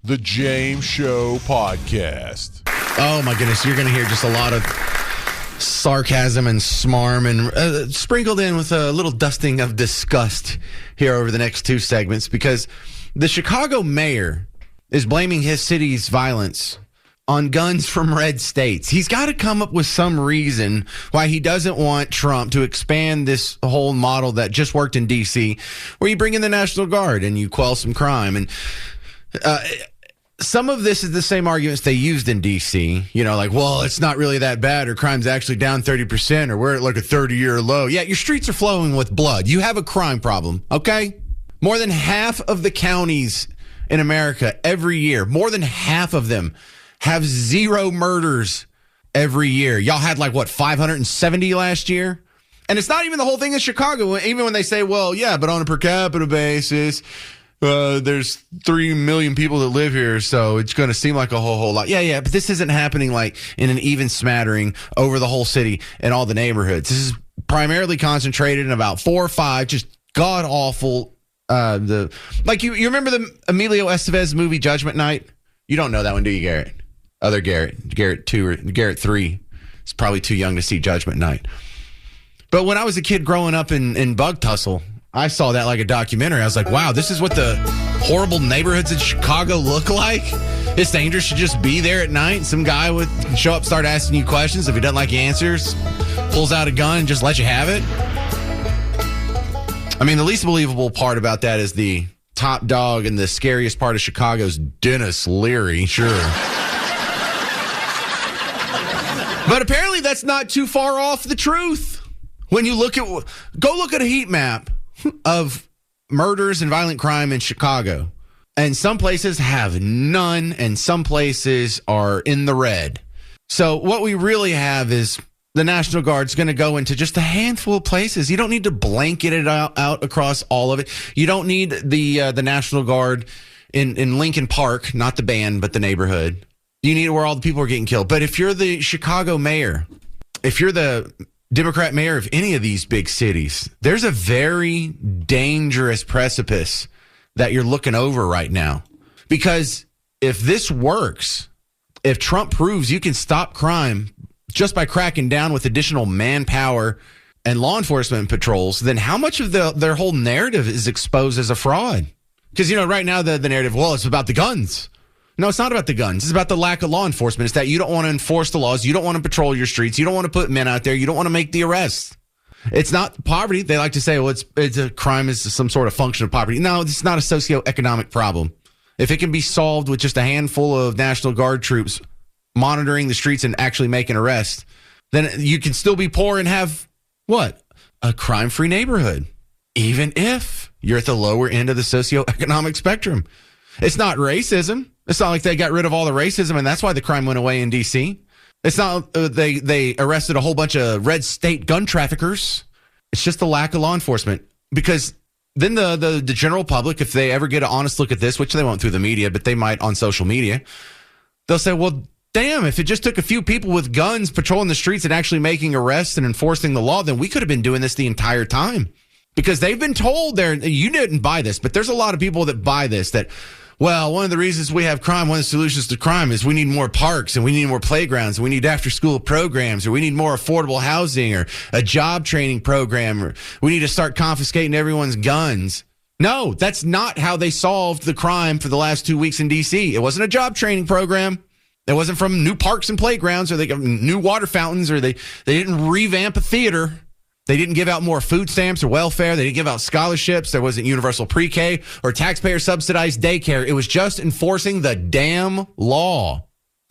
The James Show Podcast. Oh, my goodness. You're going to hear just a lot of sarcasm and smarm and sprinkled in with a little dusting of disgust here over the next two segments, because the Chicago mayor is blaming his city's violence on guns from red states. He's got to come up with some reason why he doesn't want Trump to expand this whole model that just worked in D.C., where you bring in the National Guard and you quell some crime. And some of this is the same arguments they used in D.C., like, well, it's not really that bad, or crime's actually down 30%, or we're at like a 30-year low. Yeah, your streets are flowing with blood. You have a crime problem, okay? More than half of the counties in America every year, more than half of them have zero murders every year. Y'all had 570 last year? And it's not even the whole thing in Chicago, even when they say, well, yeah, but on a per capita basis, there's 3 million people that live here, so it's going to seem like a whole lot. Yeah, but this isn't happening in an even smattering over the whole city and all the neighborhoods. This is primarily concentrated in about 4 or 5 just god-awful. You remember the Emilio Estevez movie Judgment Night? You don't know that one, do you, Garrett? Other Garrett 2 or Garrett 3 is probably too young to see Judgment Night. But when I was a kid growing up in Bug Tussle, I saw that like a documentary. I was like, wow, this is what the horrible neighborhoods in Chicago look like? It's dangerous to just be there at night. Some guy would show up, start asking you questions. If he doesn't like your answers, pulls out a gun and just lets you have it. I mean, the least believable part about that is the top dog in the scariest part of Chicago's Dennis Leary, sure. But apparently that's not too far off the truth. When you go look at a heat map of murders and violent crime in Chicago, and some places have none, and some places are in the red. So what we really have is the National Guard's going to go into just a handful of places. You don't need to blanket it out across all of it. You don't need the National Guard in Lincoln Park, not the band, but the neighborhood. You need it where all the people are getting killed. But if you're the Chicago mayor, if you're the Democrat mayor of any of these big cities, there's a very dangerous precipice that you're looking over right now. Because if this works, if Trump proves you can stop crime just by cracking down with additional manpower and law enforcement patrols, then how much of their whole narrative is exposed as a fraud? Because, right now the narrative, well, it's about the guns. No, it's not about the guns. It's about the lack of law enforcement. It's that you don't want to enforce the laws. You don't want to patrol your streets. You don't want to put men out there. You don't want to make the arrests. It's not poverty. They like to say, well, it's a crime is some sort of function of poverty. No, it's not a socioeconomic problem. If it can be solved with just a handful of National Guard troops monitoring the streets and actually making arrests, then you can still be poor and have, what? A crime-free neighborhood, even if you're at the lower end of the socioeconomic spectrum. It's not racism. It's not like they got rid of all the racism and that's why the crime went away in D.C. It's not they arrested a whole bunch of red state gun traffickers. It's just the lack of law enforcement. Because then the general public, if they ever get an honest look at this, which they won't through the media, but they might on social media, they'll say, well, damn, if it just took a few people with guns patrolling the streets and actually making arrests and enforcing the law, then we could have been doing this the entire time. Because they've been told you didn't buy this, but there's a lot of people that buy this, that, well, one of the reasons we have crime, one of the solutions to crime is we need more parks and we need more playgrounds and we need after-school programs, or we need more affordable housing or a job training program, or we need to start confiscating everyone's guns. No, that's not how they solved the crime for the last 2 weeks in D.C. It wasn't a job training program. It wasn't from new parks and playgrounds, or they got new water fountains, or they didn't revamp a theater. They didn't give out more food stamps or welfare. They didn't give out scholarships. There wasn't universal pre-K or taxpayer-subsidized daycare. It was just enforcing the damn law.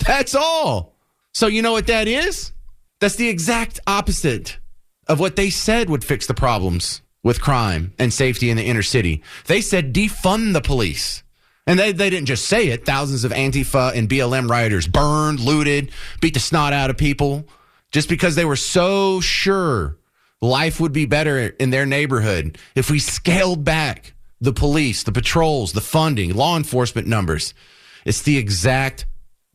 That's all. So you know what that is? That's the exact opposite of what they said would fix the problems with crime and safety in the inner city. They said defund the police. And they didn't just say it. Thousands of Antifa and BLM rioters burned, looted, beat the snot out of people just because they were so sure life would be better in their neighborhood if we scaled back the police, the patrols, the funding, law enforcement numbers. It's the exact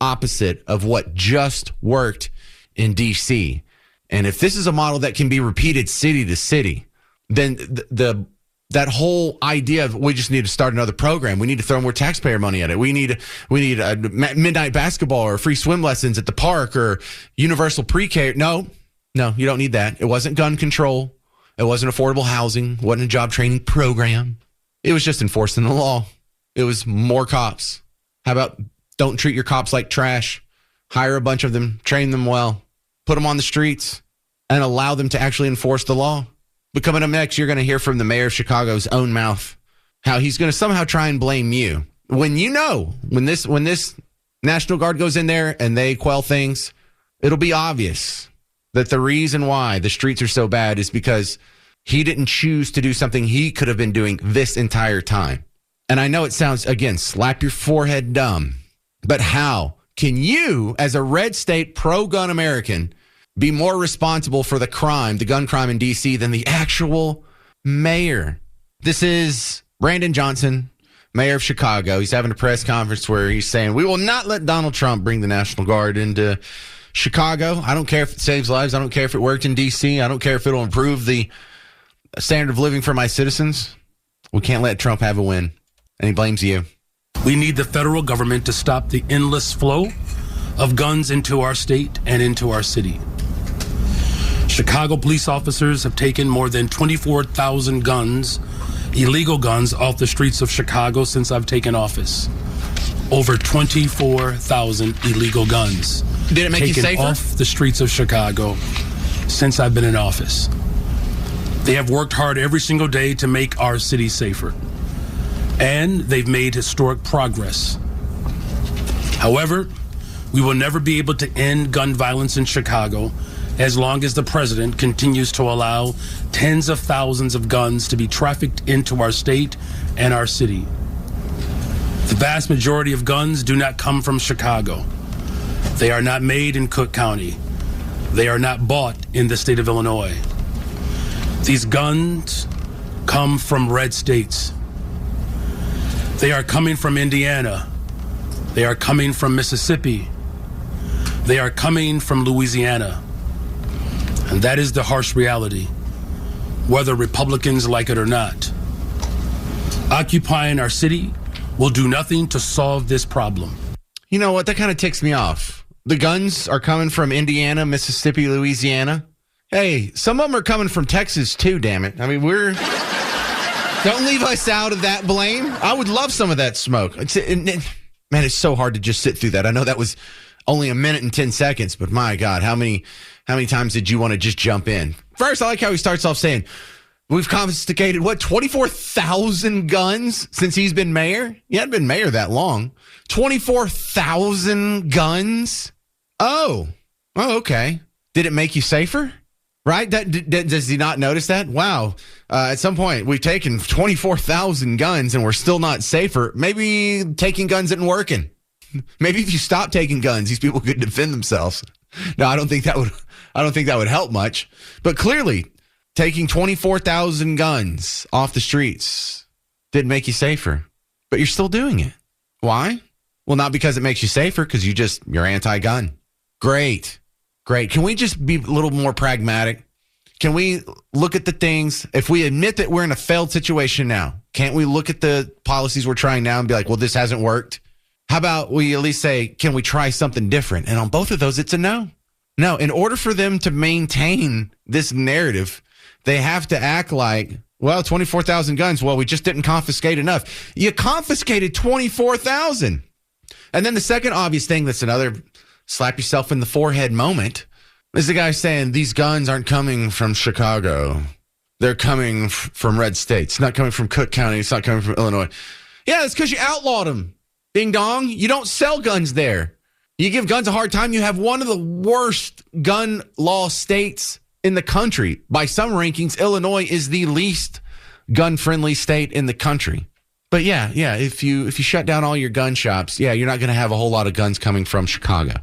opposite of what just worked in D.C. And if this is a model that can be repeated city to city, then the that whole idea of we just need to start another program. We need to throw more taxpayer money at it. We need a midnight basketball or free swim lessons at the park or universal pre-K. No, you don't need that. It wasn't gun control. It wasn't affordable housing. It wasn't a job training program. It was just enforcing the law. It was more cops. How about don't treat your cops like trash? Hire a bunch of them, train them well, put them on the streets, and allow them to actually enforce the law. But coming up next, you're going to hear from the mayor of Chicago's own mouth how he's going to somehow try and blame you. When this National Guard goes in there and they quell things, it'll be obvious that the reason why the streets are so bad is because he didn't choose to do something he could have been doing this entire time. And I know it sounds, again, slap your forehead dumb, but how can you, as a red state pro-gun American, be more responsible for the gun crime in D.C. than the actual mayor? This is Brandon Johnson, mayor of Chicago. He's having a press conference where he's saying, we will not let Donald Trump bring the National Guard into Chicago. I don't care if it saves lives. I don't care if it worked in D.C. I don't care if it'll improve the standard of living for my citizens. We can't let Trump have a win. And he blames you. We need the federal government to stop the endless flow of guns into our state and into our city. Chicago police officers have taken more than 24,000 guns, illegal guns, off the streets of Chicago since I've taken office. Over 24,000 illegal guns. Did it make you safer? Taken off the streets of Chicago since I've been in office. They have worked hard every single day to make our city safer. And they've made historic progress. However, we will never be able to end gun violence in Chicago as long as the president continues to allow tens of thousands of guns to be trafficked into our state and our city. The vast majority of guns do not come from Chicago. They are not made in Cook County. They are not bought in the state of Illinois. These guns come from red states. They are coming from Indiana. They are coming from Mississippi. They are coming from Louisiana. And that is the harsh reality, whether Republicans like it or not. Occupying our city will do nothing to solve this problem. You know what? That kind of ticks me off. The guns are coming from Indiana, Mississippi, Louisiana. Hey, some of them are coming from Texas too, damn it. I mean, don't leave us out of that blame. I would love some of that smoke. Man, it's so hard to just sit through that. I know that was only a minute and 10 seconds, but my God, how many times did you want to just jump in? First, I like how he starts off saying, we've confiscated, 24,000 guns since he's been mayor? He hadn't been mayor that long. 24,000 guns? Oh, okay. Did it make you safer? Right? Does he not notice that? Wow. At some point, we've taken 24,000 guns and we're still not safer. Maybe taking guns isn't working. Maybe if you stop taking guns, these people could defend themselves. No, I don't think that would help much. But clearly, taking 24,000 guns off the streets didn't make you safer. But you're still doing it. Why? Well, not because it makes you safer, because you're anti-gun. Great. Can we just be a little more pragmatic? Can we look at the things? If we admit that we're in a failed situation now, can't we look at the policies we're trying now and be like, well, this hasn't worked? How about we at least say, can we try something different? And on both of those, it's a no. No, in order for them to maintain this narrative, they have to act like, well, 24,000 guns. Well, we just didn't confiscate enough. You confiscated 24,000. And then the second obvious thing that's another slap yourself in the forehead moment is the guy saying these guns aren't coming from Chicago. They're coming from red states. It's not coming from Cook County. It's not coming from Illinois. Yeah, it's because you outlawed them. Ding dong. You don't sell guns there. You give guns a hard time. You have one of the worst gun law states in the country. By some rankings, Illinois is the least gun-friendly state in the country. But yeah, if you shut down all your gun shops, you're not going to have a whole lot of guns coming from Chicago.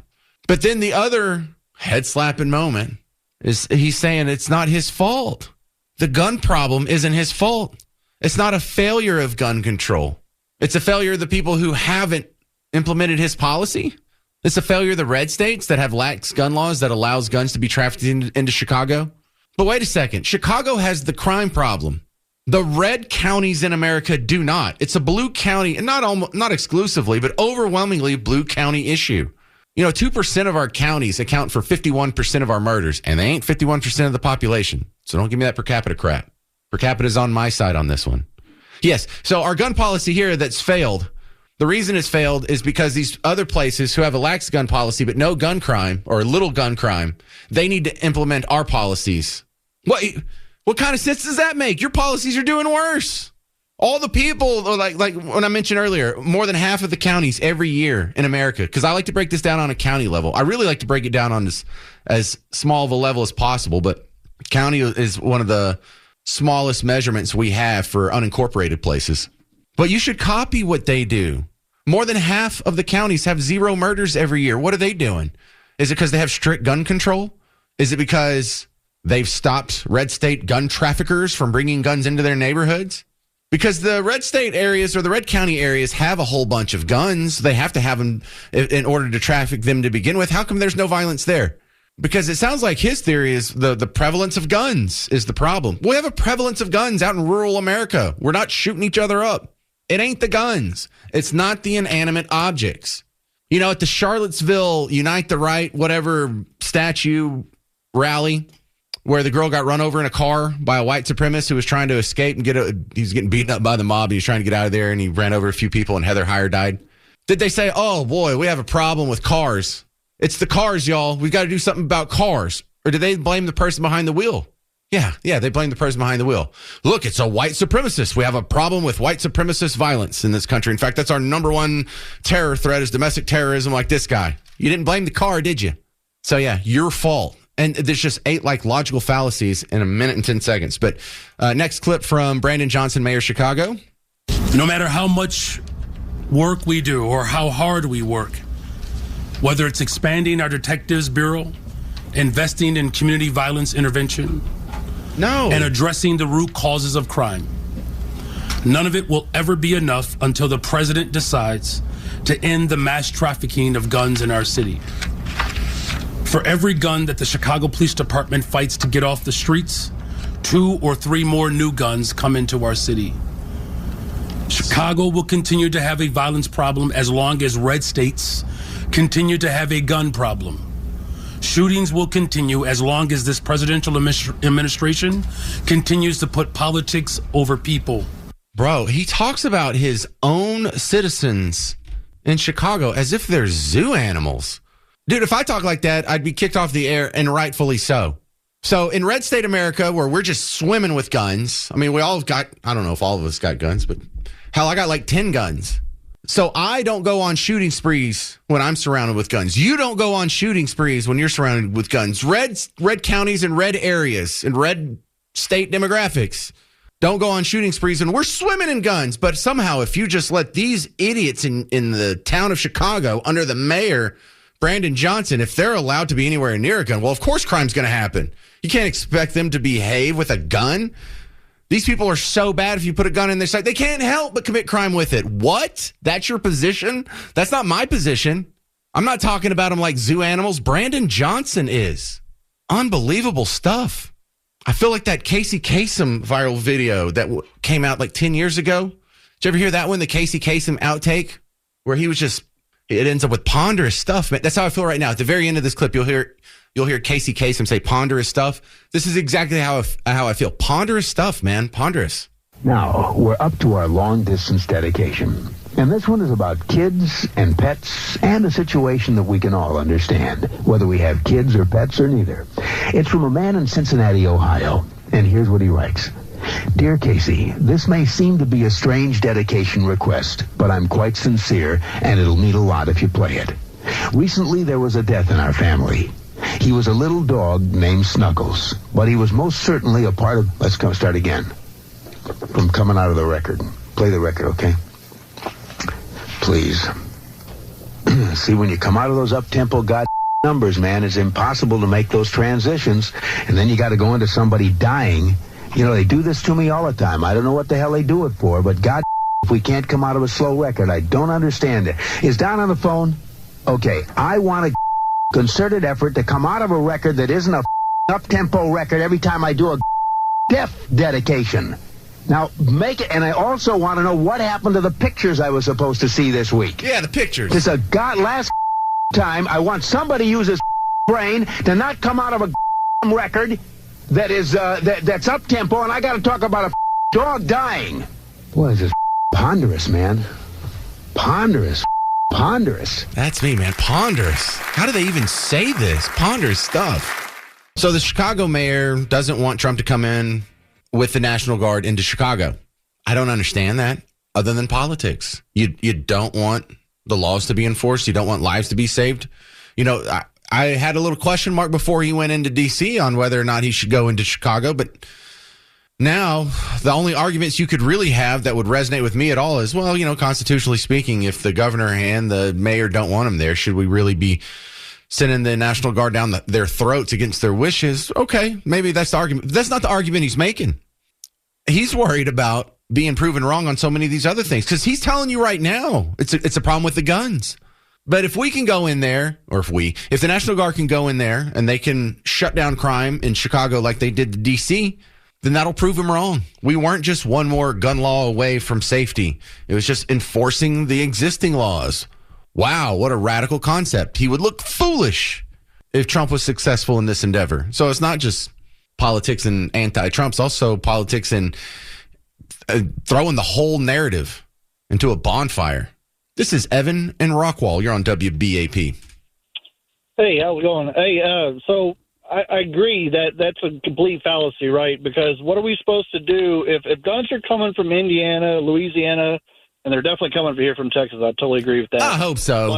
But then the other head-slapping moment is he's saying it's not his fault. The gun problem isn't his fault. It's not a failure of gun control. It's a failure of the people who haven't implemented his policy. It's a failure of the red states that have lax gun laws that allows guns to be trafficked into Chicago. But wait a second. Chicago has the crime problem. The red counties in America do not. It's a blue county, and not exclusively, but overwhelmingly blue county issue. 2% of our counties account for 51% of our murders, and they ain't 51% of the population. So don't give me that per capita crap. Per capita is on my side on this one. Yes, so our gun policy here that's failed, the reason it's failed is because these other places who have a lax gun policy but no gun crime or little gun crime, they need to implement our policies. What kind of sense does that make? Your policies are doing worse. All the people, like when I mentioned earlier, more than half of the counties every year in America, because I like to break this down on a county level. I really like to break it down on this as small of a level as possible, but county is one of the smallest measurements we have for unincorporated places. But you should copy what they do. More than half of the counties have 0 murders every year. What are they doing? Is it because they have strict gun control? Is it because they've stopped red state gun traffickers from bringing guns into their neighborhoods? Because the red state areas or the red county areas have a whole bunch of guns. They have to have them in order to traffic them to begin with. How come there's no violence there? Because it sounds like his theory is the prevalence of guns is the problem. We have a prevalence of guns out in rural America. We're not shooting each other up. It ain't the guns. It's not the inanimate objects. At the Charlottesville Unite the Right, whatever statue rally, where the girl got run over in a car by a white supremacist who was trying to escape and he was getting beaten up by the mob. And he was trying to get out of there, and he ran over a few people, and Heather Heyer died. Did they say, oh boy, we have a problem with cars? It's the cars, y'all. We've got to do something about cars. Or did they blame the person behind the wheel? Yeah, they blame the person behind the wheel. Look, it's a white supremacist. We have a problem with white supremacist violence in this country. In fact, that's our number one terror threat is domestic terrorism like this guy. You didn't blame the car, did you? So yeah, your fault. And there's just 8 logical fallacies in a minute and 10 seconds. But next clip from Brandon Johnson, Mayor of Chicago. No matter how much work we do or how hard we work, whether it's expanding our detectives bureau, investing in community violence intervention, and addressing the root causes of crime, none of it will ever be enough until the president decides to end the mass trafficking of guns in our city. For every gun that the Chicago Police Department fights to get off the streets, 2 or 3 more new guns come into our city. Chicago will continue to have a violence problem as long as red states continue to have a gun problem. Shootings will continue as long as this presidential administration continues to put politics over people. Bro, he talks about his own citizens in Chicago as if they're zoo animals. Dude, if I talk like that, I'd be kicked off the air, and rightfully so. So in red state America, where we're just swimming with guns, I mean, we all got, I don't know if all of us got guns, but hell, I got like 10 guns. So I don't go on shooting sprees when I'm surrounded with guns. You don't go on shooting sprees when you're surrounded with guns. Red counties and red areas and red state demographics don't go on shooting sprees, and we're swimming in guns. But somehow, if you just let these idiots in the town of Chicago under the mayor, Brandon Johnson, if they're allowed to be anywhere near a gun, well, of course crime's going to happen. You can't expect them to behave with a gun. These people are so bad, if you put a gun in their sight, they can't help but commit crime with it. What? That's your position? That's not my position. I'm not talking about them like zoo animals. Brandon Johnson is. Unbelievable stuff. I feel like that Casey Kasem viral video that came out like 10 years ago. Did you ever hear that one, the Casey Kasem outtake? Where he was just, it ends up with ponderous stuff. Man, that's how I feel right now. At the very end of this clip, you'll hear Casey Kasem say ponderous stuff. This is exactly how I feel. Ponderous stuff, man. Ponderous. Now, we're up to our long-distance dedication. And this one is about kids and pets and a situation that we can all understand, whether we have kids or pets or neither. It's from a man in Cincinnati, Ohio. And here's what he writes. Dear Casey, this may seem to be a strange dedication request, but I'm quite sincere, and it'll mean a lot if you play it. Recently, there was a death in our family. He was a little dog named Snuggles, but he was most certainly a part of... Let's start again. From coming out of the record. Play the record, okay? Please. See, when you come out of those up-tempo numbers, man, it's impossible to make those transitions, and then you got to go into somebody dying. You know, they do this to me all the time. I don't know what the hell they do it for, but if we can't come out of a slow record, I don't understand it. Is Don on the phone? Okay, I want a concerted effort to come out of a record that isn't a up-tempo record every time I do a death dedication. Now, make it, and I also want to know what happened to the pictures I was supposed to see this week. Yeah, the pictures. It's a last time I want somebody to use his brain to not come out of a record that is that's up tempo, and I got to talk about a dog dying. Boy, this is ponderous, man. Ponderous. That's me, man. Ponderous. How do they even say this? Ponderous stuff. So the Chicago mayor doesn't want Trump to come in with the National Guard into Chicago. I don't understand that other than politics. You don't want the laws to be enforced. You don't want lives to be saved. You know, I had a little question mark before he went into D.C. on whether or not he should go into Chicago, but now the only arguments you could really have that would resonate with me at all is, well, you know, constitutionally speaking, if the governor and the mayor don't want him there, should we really be sending the National Guard down their throats against their wishes? Okay, maybe that's the argument. That's not the argument he's making. He's worried about being proven wrong on so many of these other things because he's telling you right now it's a problem with the guns. But if we can go in there, or if the National Guard can go in there and they can shut down crime in Chicago like they did to D.C., then that'll prove him wrong. We weren't just one more gun law away from safety. It was just enforcing the existing laws. Wow, what a radical concept. He would look foolish if Trump was successful in this endeavor. So it's not just politics and anti-Trump, it's also politics and throwing the whole narrative into a bonfire. This is Evan in Rockwall. You're on WBAP. Hey, how's it going? Hey, so I agree that that's a complete fallacy, right? Because what are we supposed to do if guns are coming from Indiana, Louisiana, and they're definitely coming here from Texas? I totally agree with that. I hope so. So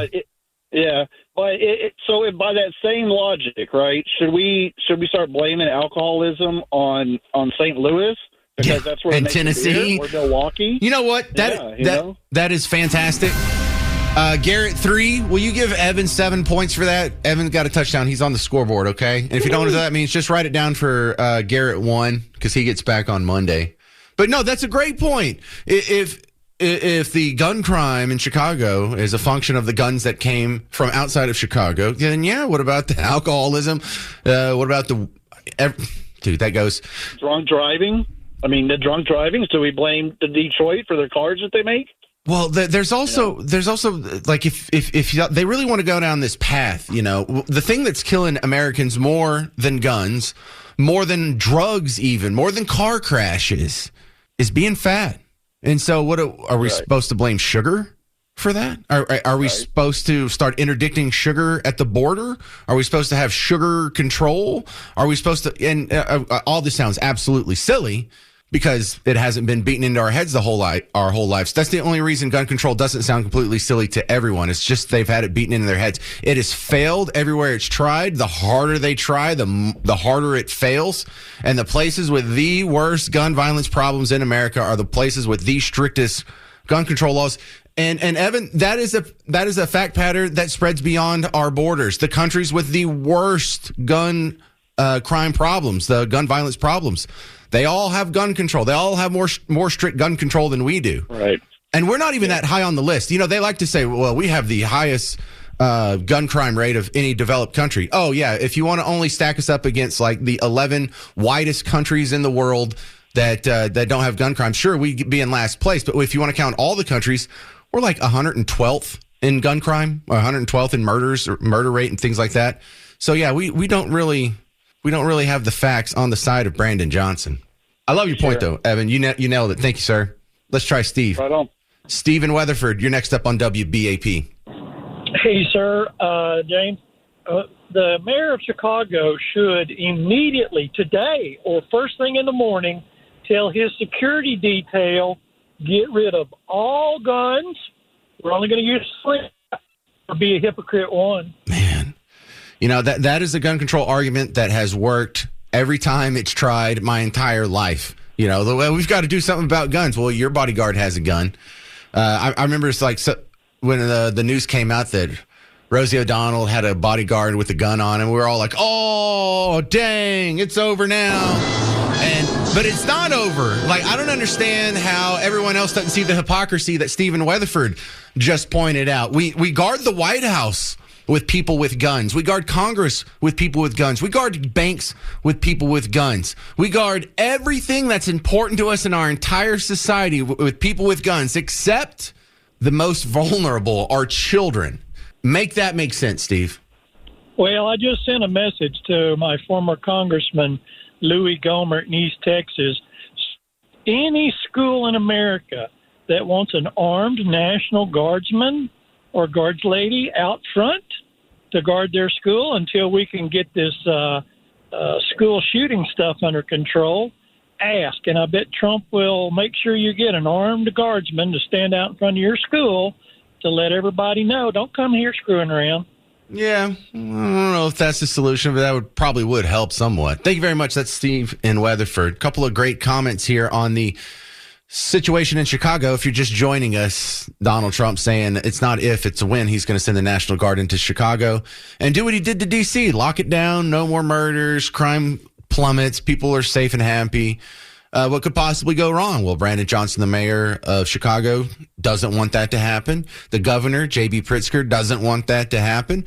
by that same logic, right? Should we start blaming alcoholism on St. Louis because that's where and Tennessee or Milwaukee? You know what? That is fantastic. Garrett 3, will you give Evan 7 points for that? Evan got a touchdown. He's on the scoreboard, okay? And if you don't know what that means, just write it down for Garrett 1 because he gets back on Monday. But no, that's a great point. If the gun crime in Chicago is a function of the guns that came from outside of Chicago, then yeah, what about the alcoholism? What about dude, that goes... Drunk driving? I mean, the drunk driving, so we blame the Detroit for their cars that they make? Well, there's also like if they really want to go down this path, you know, the thing that's killing Americans more than guns, more than drugs, even more than car crashes, is being fat. And so, what are we supposed to blame sugar for that? Are we supposed to start interdicting sugar at the border? Are we supposed to have sugar control? Are we supposed to? And all this sounds absolutely silly because it hasn't been beaten into our heads our whole lives. That's the only reason gun control doesn't sound completely silly to everyone. It's just they've had it beaten into their heads. It has failed everywhere it's tried. The harder they try, the harder it fails. And the places with the worst gun violence problems in America are the places with the strictest gun control laws. And Evan, that is a fact pattern that spreads beyond our borders. The countries with the worst gun crime problems, the gun violence problems, they all have gun control. They all have more strict gun control than we do. Right. And we're not even that high on the list. You know, they like to say, well, we have the highest gun crime rate of any developed country. Oh, yeah. If you want to only stack us up against like the 11 widest countries in the world that don't have gun crime, sure, we'd be in last place. But if you want to count all the countries, we're like 112th in gun crime, or 112th in murder rate and things like that. So, yeah, we don't really have the facts on the side of Brandon Johnson. I love your point, though, Evan. You nailed it. Thank you, sir. Let's try Steve. Right on. Steve in Weatherford, you're next up on WBAP. Hey, sir. James, the mayor of Chicago should immediately, today or first thing in the morning, tell his security detail, get rid of all guns. We're only going to use three or be a hypocrite one. Man. You know, that is a gun control argument that has worked every time it's tried my entire life. You know, we've got to do something about guns. Well, your bodyguard has a gun. I remember it's like when the news came out that Rosie O'Donnell had a bodyguard with a gun on him. We were all like, oh, dang, it's over now. But it's not over. Like, I don't understand how everyone else doesn't see the hypocrisy that Stephen Weatherford just pointed out. We guard the White House with people with guns. We guard Congress with people with guns. We guard banks with people with guns. We guard everything that's important to us in our entire society with people with guns, except the most vulnerable, our children. Make that make sense, Steve. Well, I just sent a message to my former congressman, Louis Gohmert in East Texas. Any school in America that wants an armed National Guardsman or guards lady out front to guard their school until we can get this school shooting stuff under control, ask. And I bet Trump will make sure you get an armed guardsman to stand out in front of your school to let everybody know, don't come here screwing around. Yeah, I don't know if that's the solution, but that probably would help somewhat. Thank you very much. That's Steve in Weatherford. A couple of great comments here on the situation in Chicago. If you're just joining us, Donald Trump saying it's not if, it's when he's going to send the National Guard into Chicago and do what he did to D.C. Lock it down, no more murders, crime plummets, people are safe and happy. What could possibly go wrong? Well, Brandon Johnson, the mayor of Chicago, doesn't want that to happen. The governor, J.B. Pritzker, doesn't want that to happen.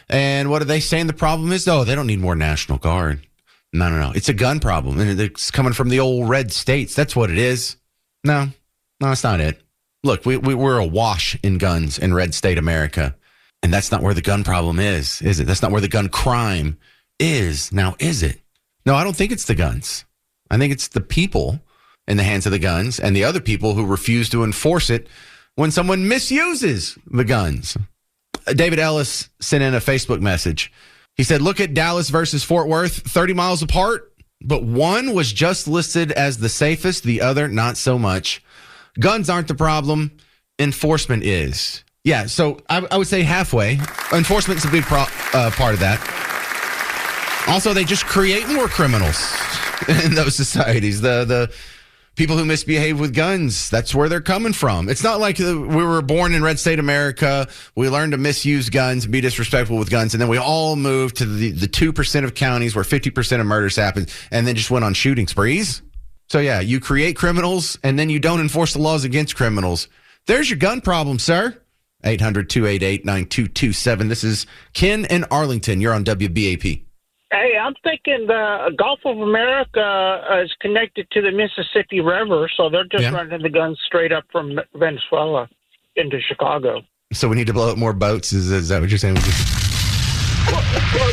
And what are they saying the problem is? Oh, they don't need more National Guard. No. It's a gun problem. And it's coming from the old red states. That's what it is. No, that's not it. Look, we're awash in guns in red state America. And that's not where the gun problem is it? That's not where the gun crime is. Now, is it? No, I don't think it's the guns. I think it's the people in the hands of the guns and the other people who refuse to enforce it when someone misuses the guns. David Ellis sent in a Facebook message. He said, look at Dallas versus Fort Worth, 30 miles apart, but one was just listed as the safest, the other not so much. Guns aren't the problem. Enforcement is. Yeah, so I would say halfway. Enforcement's a big part of that. Also, they just create more criminals in those societies. The people who misbehave with guns, that's where they're coming from. It's not like we were born in red state America, we learned to misuse guns and be disrespectful with guns, and then we all moved to the 2% of counties where 50% of murders happen, and then just went on shooting sprees. So yeah, you create criminals, and then you don't enforce the laws against criminals. There's your gun problem, sir. 800-288-9227. This is Ken in Arlington. You're on WBAP. Hey, I'm thinking the Gulf of America is connected to the Mississippi River, so they're just running the guns straight up from Venezuela into Chicago. So we need to blow up more boats? Is that what you're saying? Well,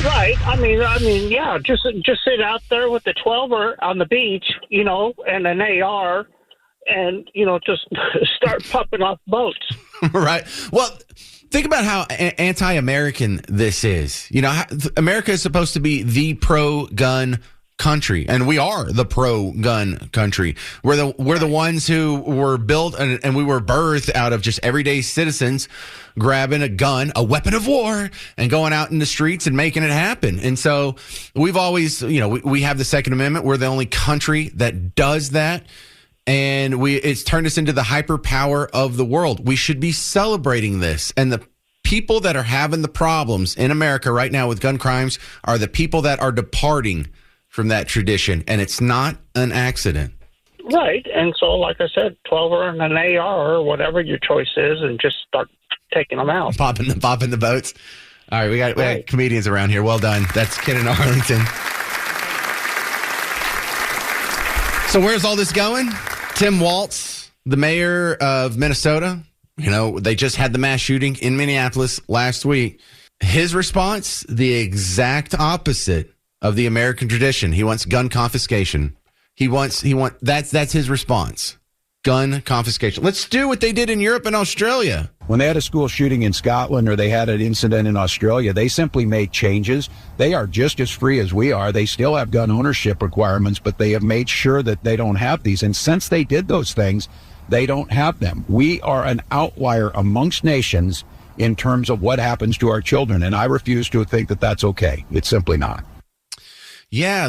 right. I mean, yeah. Just sit out there with the 12er on the beach, and an AR, and just start popping off boats. Right. Well, think about how anti-American this is. America is supposed to be the pro-gun country, and we are the pro-gun country. We're the ones who were built and we were birthed out of just everyday citizens grabbing a gun, a weapon of war, and going out in the streets and making it happen. And so we've always, we have the Second Amendment. We're the only country that does that. And it's turned us into the hyperpower of the world. We should be celebrating this. And the people that are having the problems in America right now with gun crimes are the people that are departing from that tradition. And it's not an accident. Right. And so, like I said, 12er and an AR or whatever your choice is, and just start taking them out. Popping the boats. All right, we got comedians around here. Well done. That's Ken in Arlington. So where's all this going? Tim Walz, the mayor of Minnesota, they just had the mass shooting in Minneapolis last week. His response, the exact opposite of the American tradition. He wants gun confiscation. That's his response. Gun confiscation. Let's do what they did in Europe and Australia. When they had a school shooting in Scotland or they had an incident in Australia, they simply made changes. They are just as free as we are. They still have gun ownership requirements, but they have made sure that they don't have these. And since they did those things, they don't have them. We are an outlier amongst nations in terms of what happens to our children. And I refuse to think that that's okay. It's simply not. Yeah,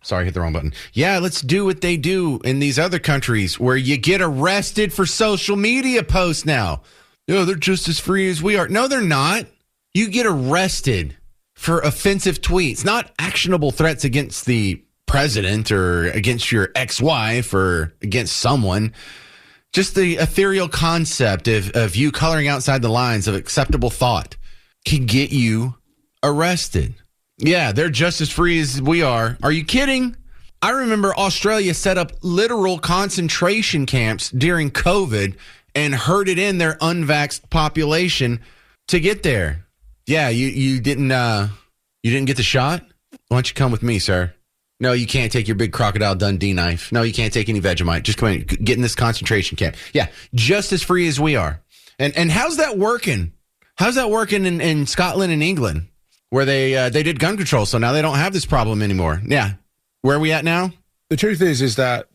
Sorry, hit the wrong button. Yeah, let's do what they do in these other countries where you get arrested for social media posts now. They're just as free as we are. No, they're not. You get arrested for offensive tweets, not actionable threats against the president or against your ex-wife or against someone. Just the ethereal concept of you coloring outside the lines of acceptable thought. can get you arrested. Yeah, they're just as free as we are. Are you kidding? I remember Australia set up literal concentration camps during COVID and herded in their unvaxxed population to get there. Yeah, you didn't get the shot? Why don't you come with me, sir? No, you can't take your big Crocodile Dundee knife. No, you can't take any Vegemite. Just come in, get in this concentration camp. Yeah, just as free as we are. And how's that working? How's that working in Scotland and England, where they did gun control, so now they don't have this problem anymore? Yeah. Where are we at now? The truth is that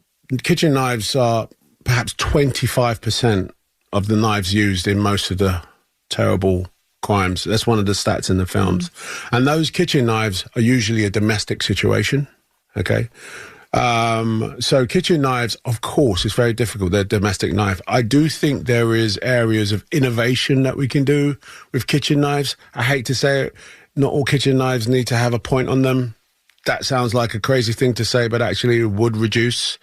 kitchen knives are perhaps 25% of the knives used in most of the terrible crimes. That's one of the stats in the films. And those kitchen knives are usually a domestic situation, okay? So kitchen knives, of course, it's very difficult. They're a domestic knife. I do think there is areas of innovation that we can do with kitchen knives. I hate to say it, not all kitchen knives need to have a point on them. That sounds like a crazy thing to say, but actually it would reduce.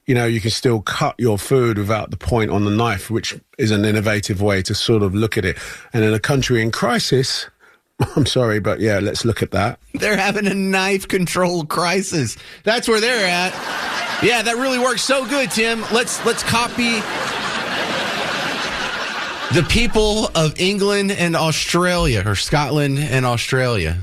You can still cut your food without the point on the knife, which is an innovative way to sort of look at it. And in a country in crisis, I'm sorry, but yeah, let's look at that. They're having a knife control crisis. That's where they're at. Yeah, that really works so good, Tim. Let's copy the people of England and Australia, or Scotland and Australia.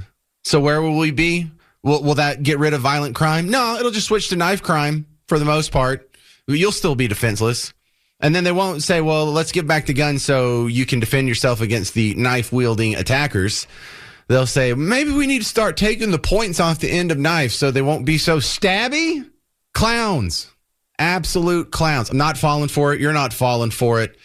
So where will we be? Will that get rid of violent crime? No, it'll just switch to knife crime for the most part. You'll still be defenseless. And then they won't say, well, let's give back the gun so you can defend yourself against the knife-wielding attackers. They'll say, maybe we need to start taking the points off the end of knives so they won't be so stabby. Clowns. Absolute clowns. I'm not falling for it. You're not falling for it.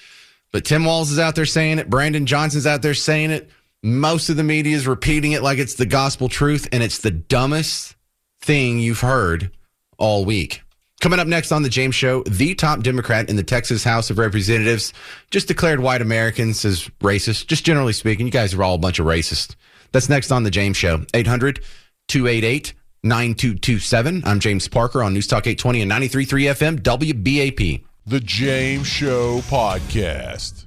But Tim Walz is out there saying it. Brandon Johnson's out there saying it. Most of the media is repeating it like it's the gospel truth, and it's the dumbest thing you've heard all week. Coming up next on The James Show, the top Democrat in the Texas House of Representatives just declared white Americans as racist. Just generally speaking, you guys are all a bunch of racists. That's next on The James Show. 800-288-9227. I'm James Parker on News Talk 820 and 93.3 FM WBAP. The James Show Podcast.